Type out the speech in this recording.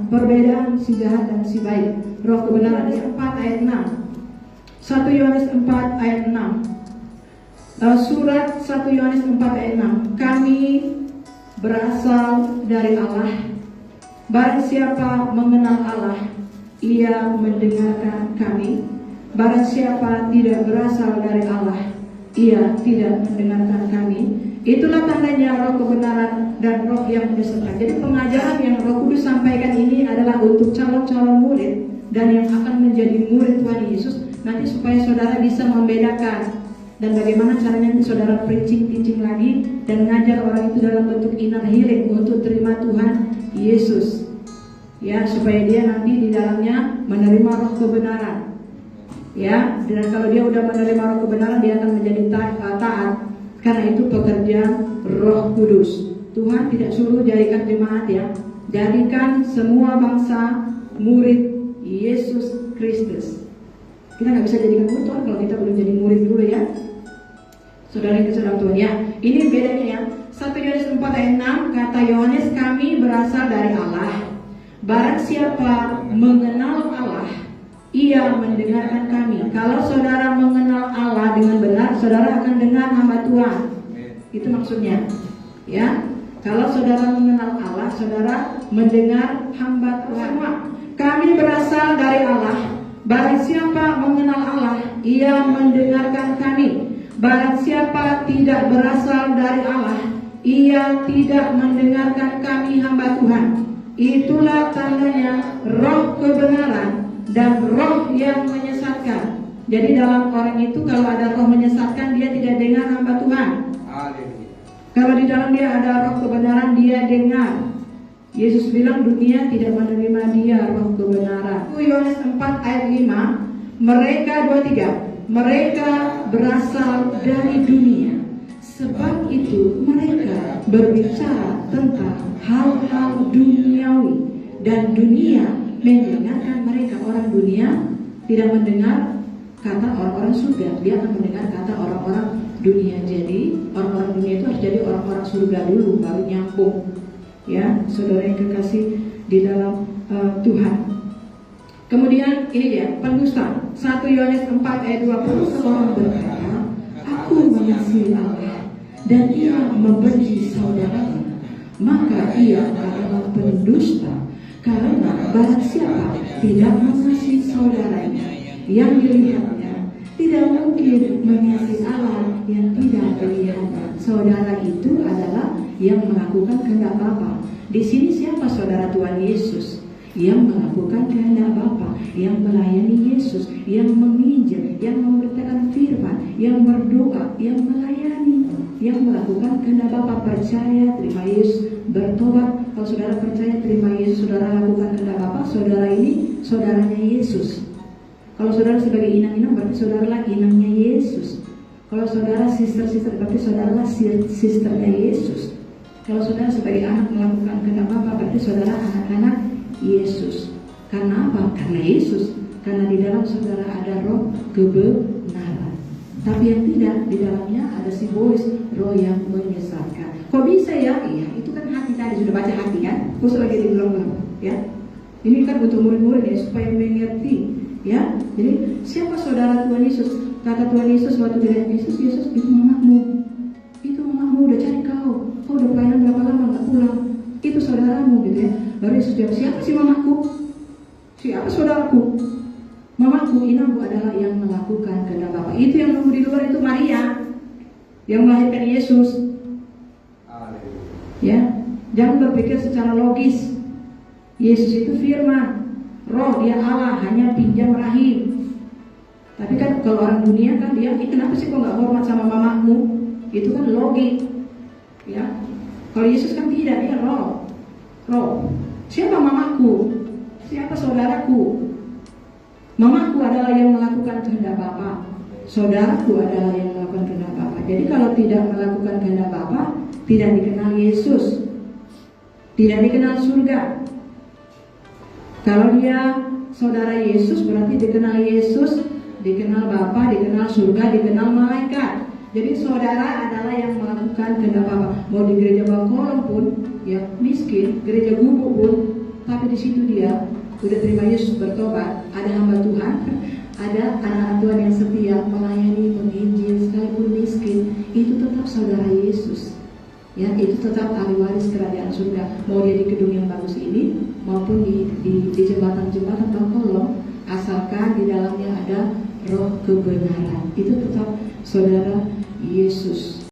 perbedaan si jahat dan si baik. Roh kebenaran 4 ayat 6. 1 Yohanes 4 ayat 6. Surat 1 Yohanes 4 ayat 6. Kami berasal dari Allah. Barang siapa mengenal Allah, ia mendengarkan kami. Barang siapa tidak berasal dari Allah, ia tidak mendengarkan kami. Itulah tandanya roh kebenaran dan roh yang menyesatkan. Jadi pengajaran yang Roh Kudus sampaikan ini adalah untuk calon-calon murid dan yang akan menjadi murid Tuhan Yesus. Nanti supaya saudara bisa membedakan dan bagaimana caranya saudara teaching lagi dan mengajar orang itu dalam bentuk inner healing untuk terima Tuhan Yesus. Ya, supaya dia nanti di dalamnya menerima roh kebenaran. Ya, dan kalau dia udah menerima roh kebenaran, dia akan menjadi taat. Karena itu pekerjaan Roh Kudus. Tuhan tidak suruh jadikan jemaat ya, jadikan semua bangsa murid Yesus Kristus. Kita nggak bisa jadikan murid Tuhan kalau kita belum jadi murid dulu ya. Saudara yang kesayangan Tuhan ya, ini bedanya ya. 1 Yohanes 4 ayat 6 kata Yohanes, kami berasal dari Allah. Barang siapa mengenal Allah, ia mendengarkan kami. Kalau saudara mengenal Allah dengan benar, saudara akan dengar hamba Tuhan. Itu maksudnya. Ya. Kalau saudara mengenal Allah, saudara mendengar hamba Tuhan. Kami berasal dari Allah. Barang siapa mengenal Allah, ia mendengarkan kami. Barang siapa tidak berasal dari Allah, ia tidak mendengarkan kami hamba Tuhan. Itulah tandanya roh kebenaran dan roh yang menyesatkan. Jadi dalam orang itu kalau ada roh menyesatkan, dia tidak dengar hamba Tuhan. Kalau di dalam dia ada roh kebenaran, dia dengar. Yesus bilang dunia tidak menerima dia roh kebenaran. Yohanes 4 ayat 5. Mereka 23. Mereka berasal dari dunia, sebab itu mereka berbicara tentang hal-hal duniawi dan dunia mendengarkan mereka. Orang dunia tidak mendengar kata orang-orang surga, dia akan mendengar kata orang-orang dunia. Jadi orang-orang dunia itu harus jadi orang-orang surga dulu baru nyambung. Ya, saudara yang kekasih di dalam Tuhan. Kemudian ini dia pendusta. 1 Yohanes 4 ayat 20. Seorang berkata, aku mengasihi Allah dan ia membenci saudaranya, maka ia adalah pendusta. Karena barang siapa tidak mengasihi saudaranya yang dilihatnya, tidak mungkin mengasihi Allah yang tidak dilihatnya. Saudara itu adalah yang melakukan kehendak Bapa. Di sini siapa saudara Tuhan Yesus? Yang melakukan kehendak Bapa, yang melayani Yesus, yang meminjam, yang memberitakan firman, yang berdoa, yang melayani, yang melakukan kehendak Bapa. Percaya, terima Yesus, bertobat. Kalau saudara percaya, terima Yesus, saudara lakukan kehendak Bapa, saudara ini saudaranya Yesus. Kalau saudara sebagai inang-inang, berarti saudara inangnya Yesus. Kalau saudara sister-sister, berarti saudara sisternya Yesus. Kalau saudara sebagai anak melakukan kehendak Bapa, berarti saudara anak-anak Yesus. Karena apa? Karena Yesus. Karena di dalam saudara ada roh kebenaran. Tapi yang tidak, di dalamnya ada simbolis roh yang menyesatkan. Kok bisa ya? Iya, itu kan hati tadi, sudah baca hati kan? Terus lagi diulang-ulang ya. Ini kan untuk murid-murid ya, supaya mengerti ya. Jadi siapa saudara Tuhan Yesus? Kata Tuhan Yesus waktu dilihat Yesus, Yesus itu mamamu. Itu mamamu udah cari kau udah pelayanan berapa lama nggak pulang. Itu saudaramu gitu ya. Baru Yesus jawab, siapa sih mamaku? Siapa saudaraku? Mamaku, inangku adalah yang melakukan kehendak Bapa. Itu yang nunggu di luar itu Maria yang melahirkan Yesus. Ya, jangan berpikir secara logis. Yesus itu firman, roh, dia Allah, hanya pinjam rahim. Tapi kan kalau orang dunia kan dia, kenapa sih kok nggak hormat sama mamamu? Itu kan logik. Ya, kalau Yesus kan tidak, dia roh. Siapa mamaku? Siapa saudaraku? Mamaku adalah yang melakukan kehendak Bapa. Saudaraku adalah yang melakukan kehendak Bapa. Jadi kalau tidak melakukan kehendak Bapa, tidak dikenal Yesus, tidak dikenal surga. Kalau dia saudara Yesus, berarti dikenal Yesus, dikenal Bapa, dikenal surga, dikenal malaikat. Jadi saudara adalah yang melakukan kehendak Bapa. Mau di gereja Bangkolong pun ya miskin, gereja gubuk pun tapi di situ dia udah terima Yesus, bertobat, ada hamba Tuhan, ada anak-anak Tuhan yang setia melayani, menginjil, sekalipun miskin, itu tetap saudara Yesus. Ya, itu tetap ahli waris kerajaan surga. Mau dia di gedung yang bagus ini maupun di jembatan-jembatan berkolong, asalkan di dalamnya ada roh kebenaran, itu tetap saudara Yesus.